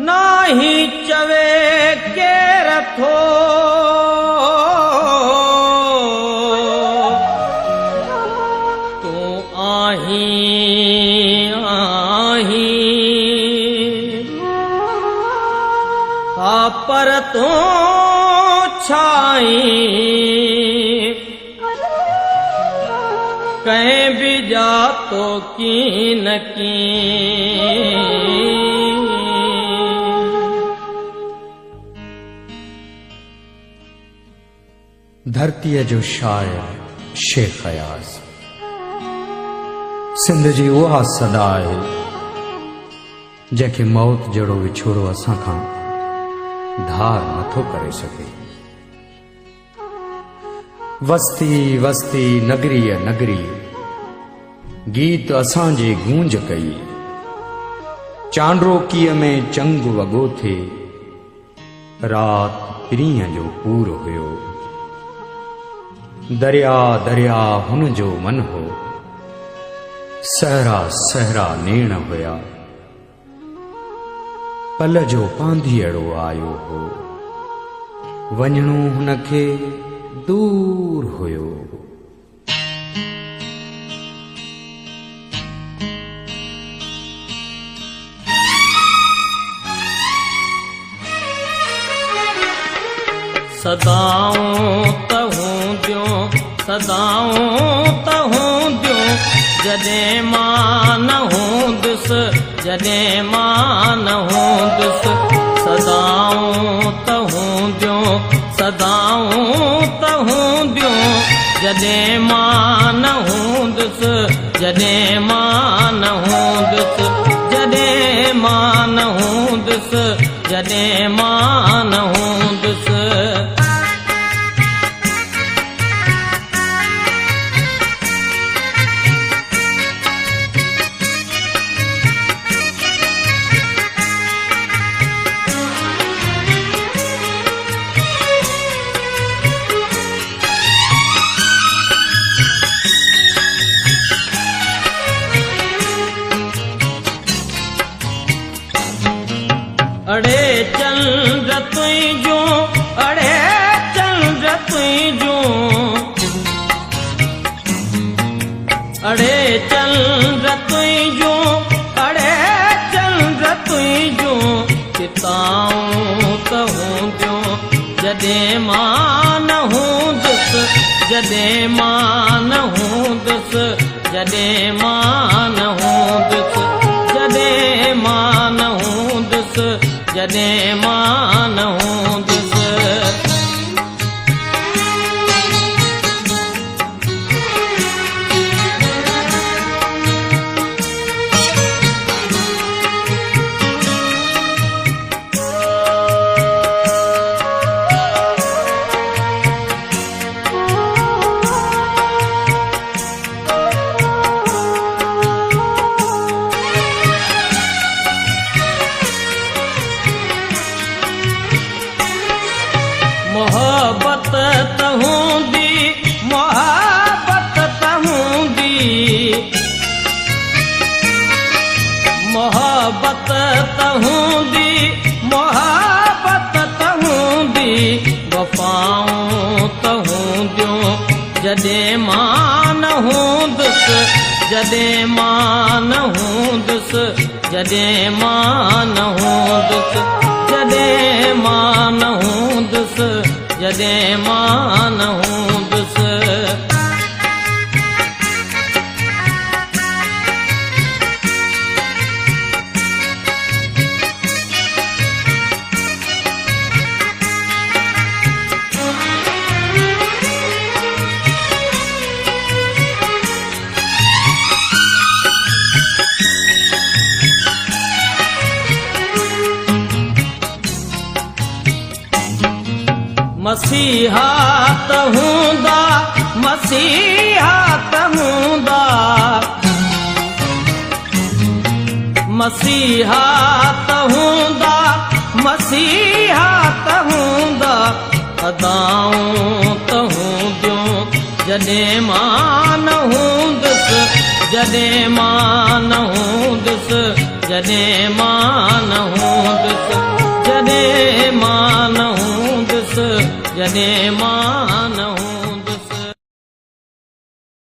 नाही चवे के रथो तू आही आही पर तू छाई कहीं भी जा तो की न की धरतीअ जो शाइर शेख अयाज़ सिंध जी उहा सदा आहे जंहिंखे मौत जहिड़ो विछोड़ो असां खां धार नथो करे सघे। वस्ती वस्ती नगरीअ नगरी गीत असांजे गूंज कई चांड्रोकीअ में चंग वॻो थे रात पीरीअ जो पूर हुयो दरिया दरिया हुन जो मन हो सहरा सहरा नेण हुया पल जो पांधीअड़ो आयो हो वञणो हुनखे दूर हुयो। सदाऊं तहूं दियो सदाऊं तहूं दियो जॾहिं मां न हूंदुसि जॾहिं मां न हूंदुसि सदाऊं तहूं दियो सदाऊं तहूं दियो जॾहिं मां न हूंदुसि जॾहिं मां न हूंदुसि जॾहिं मां न हूंदुसि जॾहिं मां न हूंदुसि। अड़े चंद्र तुझो अड़े चंद्र तुझो अड़े चंद्र तुझो अड़े चंद्र तुझो चिताऊं तहूं दियो जॾहिं मां न हूंदुसि जॾहिं मां न हूंदुसि जॾहिं मां न हूंदुसि जॾहिं मां न हूंदुसि जॾहिं मां न हूंदुसि। मोहब्बत तहूंदी मोहब्बत तहूंदी मोहब्बत तहूंदी मोहब्बत तहूंदी वफ़ाऊं तहूं दियो जॾहिं मां न हूंदुसि जॾहिं मां न हूंदुसि जॾहिं मां न हूंदुसि जॾहिं मां न हूंदुसि जॾहिं मां न हूंदुसि। मसीहा त हूंदा, मसीहा त हूंदा, मसीहा त हूंदा, मसीहा त हूंदा, अदाऊं त हूंदियूं जॾहिं मां न हूंदुसि, जॾहिं मां न हूंदुसि, जॾहिं मां न हूंदुसि, जॾहिं मां न हूंदुसि, जॾहिं मां